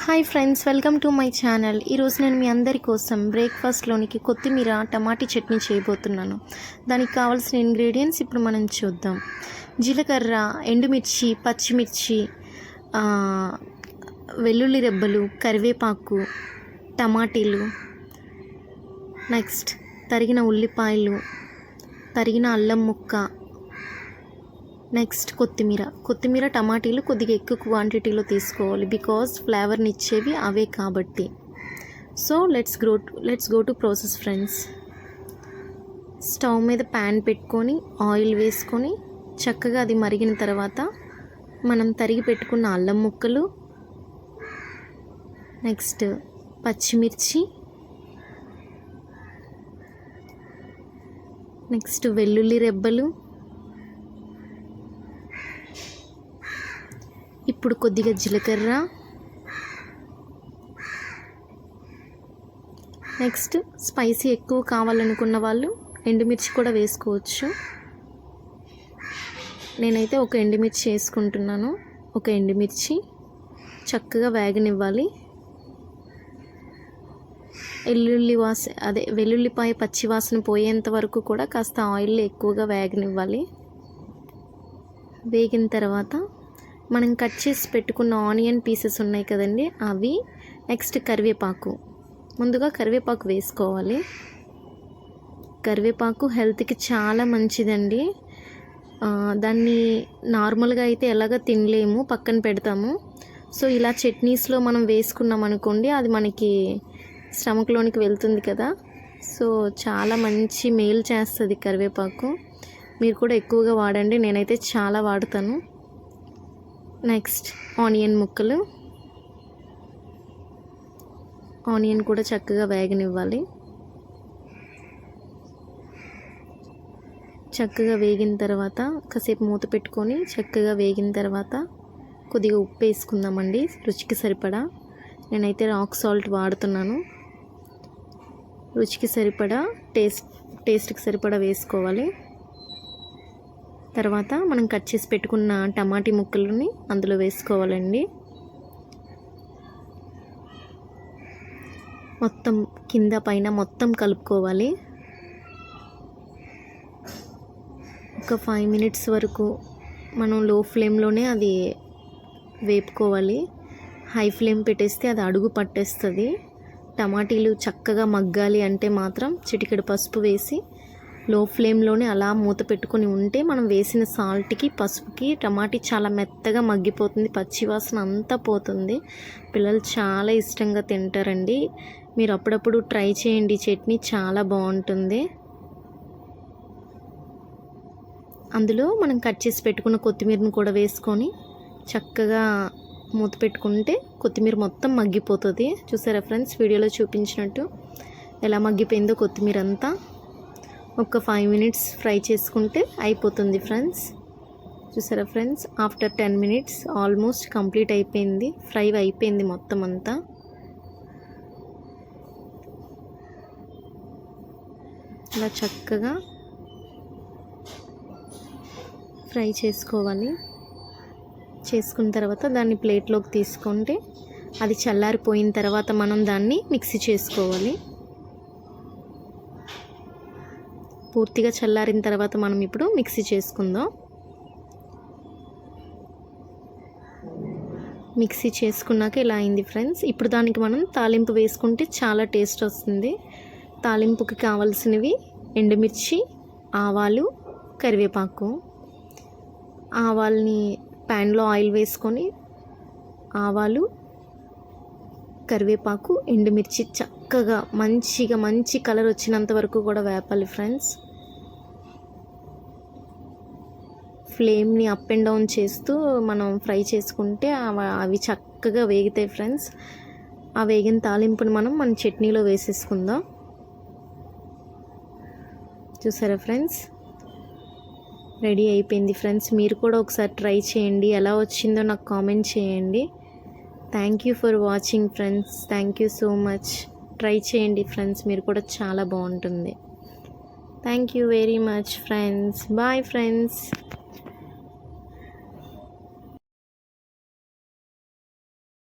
Hi friends, welcome to my channel. ఈరోజు నేను మీ అందరి కోసం బ్రేక్ఫాస్ట్లోనికి కొత్తిమీర టమాటీ చట్నీ చేయబోతున్నాను. దానికి కావాల్సిన ఇంగ్రీడియంట్స్ ఇప్పుడు మనం చూద్దాం. జీలకర్ర, ఎండుమిర్చి, పచ్చిమిర్చి, వెల్లుల్లి రెబ్బలు, కరివేపాకు, టమాటీలు, నెక్స్ట్ తరిగిన ఉల్లిపాయలు, తరిగిన అల్లం ముక్క, నెక్స్ట్ కొత్తిమీర టమాటీలు కొద్దిగా ఎక్కువ క్వాంటిటీలో తీసుకోవాలి, బికాజ్ ఫ్లేవర్ని ఇచ్చేవి అవే కాబట్టి. So let's go to process friends. Stove మీద ప్యాన్ పెట్టుకొని ఆయిల్ వేసుకొని చక్కగా అది మరిగిన తర్వాత మనం తరిగి పెట్టుకున్న అల్లం ముక్కలు, నెక్స్ట్ పచ్చిమిర్చి, నెక్స్ట్ వెల్లుల్లి రెబ్బలు, ఇప్పుడు కొద్దిగా జీలకర్ర, నెక్స్ట్ స్పైసీ ఎక్కువ కావాలనుకున్న వాళ్ళు ఎండుమిర్చి కూడా వేసుకోవచ్చు. నేనైతే ఒక ఎండుమిర్చి వేసుకుంటున్నాను. ఒక ఎండుమిర్చి చక్కగా వేగనివ్వాలి. వెల్లుల్లిపాయ పచ్చి వాసన పోయేంత వరకు కూడా కాస్త ఆయిల్లో ఎక్కువగా వేగనివ్వాలి. వేగిన తర్వాత మనం కట్ చేసి పెట్టుకున్న ఆనియన్ పీసెస్ ఉన్నాయి కదండి, అవి, నెక్స్ట్ కరివేపాకు. ముందుగా కరివేపాకు వేసుకోవాలి. కరివేపాకు హెల్త్కి చాలా మంచిదండి. దాన్ని నార్మల్గా అయితే ఎలాగ తినలేము, పక్కన పెడతాము. సో ఇలా చట్నీస్లో మనం వేసుకున్నాం అనుకోండి, అది మనకి స్టమక్లోనికి వెళ్తుంది కదా. సో చాలా మంచి మేలు చేస్తుంది కరివేపాకు. మీరు కూడా ఎక్కువగా వాడండి, నేనైతే చాలా వాడతాను. నెక్స్ట్ ఆనియన్ ముక్కలు, ఆనియన్ కూడా చక్కగా వేగనివ్వాలి. చక్కగా వేగిన తర్వాత కాసేపు మూత పెట్టుకొని చక్కగా వేగిన తర్వాత కొద్దిగా ఉప్పు వేసుకుందామండి, రుచికి సరిపడా. నేనైతే రాక్ సాల్ట్ వాడుతున్నాను. రుచికి సరిపడా, టేస్ట్కి సరిపడా వేసుకోవాలి. తర్వాత మనం కట్ చేసి పెట్టుకున్న టమాటీ ముక్కలని అందులో వేసుకోవాలండి. మొత్తం కింద పైన మొత్తం కలుపుకోవాలి. ఒక 5 మినిట్స్ వరకు మనం లో ఫ్లేమ్లోనే అది వేపుకోవాలి. హై ఫ్లేమ్ పెట్టేస్తే అది అడుగు పట్టేస్తుంది. టమాటీలు చక్కగా మగ్గాలి అంటే మాత్రం చిటికెడు పసుపు వేసి లో ఫ్లేమ్లోనే అలా మూత పెట్టుకొని ఉంటే మనం వేసిన సాల్ట్కి, పసుపుకి టమాటీ చాలా మెత్తగా మగ్గిపోతుంది, పచ్చివాసన అంతా పోతుంది. పిల్లలు చాలా ఇష్టంగా తింటారండి. మీరు అప్పుడప్పుడు ట్రై చేయండి, చట్నీ చాలా బాగుంటుంది. అందులో మనం కట్ చేసి పెట్టుకున్న కొత్తిమీరను కూడా వేసుకొని చక్కగా మూత పెట్టుకుంటే కొత్తిమీర మొత్తం మగ్గిపోతుంది. చూసారా ఫ్రెండ్స్, వీడియోలో చూపించినట్టు ఎలా మగ్గిపోయిందో కొత్తిమీర అంతా. ఒక 5 మినిట్స్ ఫ్రై చేసుకుంటే అయిపోతుంది ఫ్రెండ్స్. చూసారా friends, after 10 minutes almost complete అయిపోయింది, ఫ్రై అయిపోయింది మొత్తం అంతా. ఇలా చక్కగా ఫ్రై చేసుకోవాలి. చేసుకున్న తర్వాత దాన్ని ప్లేట్లోకి తీసుకుంటే అది చల్లారిపోయిన తర్వాత మనం దాన్ని మిక్సీ చేసుకోవాలి. పూర్తిగా చల్లారిన తర్వాత మనం ఇప్పుడు మిక్సీ చేసుకుందాం. మిక్సీ చేసుకున్నాక ఇలా అయింది ఫ్రెండ్స్. ఇప్పుడు దానికి మనం తాలింపు వేసుకుంటే చాలా టేస్ట్ వస్తుంది. తాలింపుకి కావాల్సినవి ఎండుమిర్చి, ఆవాలు, కరివేపాకు. ఆవాల్ని ప్యాన్లో ఆయిల్ వేసుకొని ఆవాలు, కరివేపాకు, ఎండుమిర్చి చక్కగా మంచి కలర్ వచ్చినంత వరకు కూడా వేపాలి ఫ్రెండ్స్. ఫ్లేమ్ని అప్ అండ్ డౌన్ చేస్తూ మనం ఫ్రై చేసుకుంటే అవి చక్కగా వేగుతాయి ఫ్రెండ్స్. ఆ వేగిన తాలింపుని మన చట్నీలో వేసేసుకుందాం. చూసారా ఫ్రెండ్స్, రెడీ అయిపోయింది ఫ్రెండ్స్. మీరు కూడా ఒకసారి ట్రై చేయండి, ఎలా వచ్చిందో నాకు కామెంట్ చేయండి. Thank you for watching friends. Thank you so much. Try చేయండి ఫ్రెండ్స్, మీరు కూడా చాలా బాగుంటుంది. Thank you very much friends. Bye friends.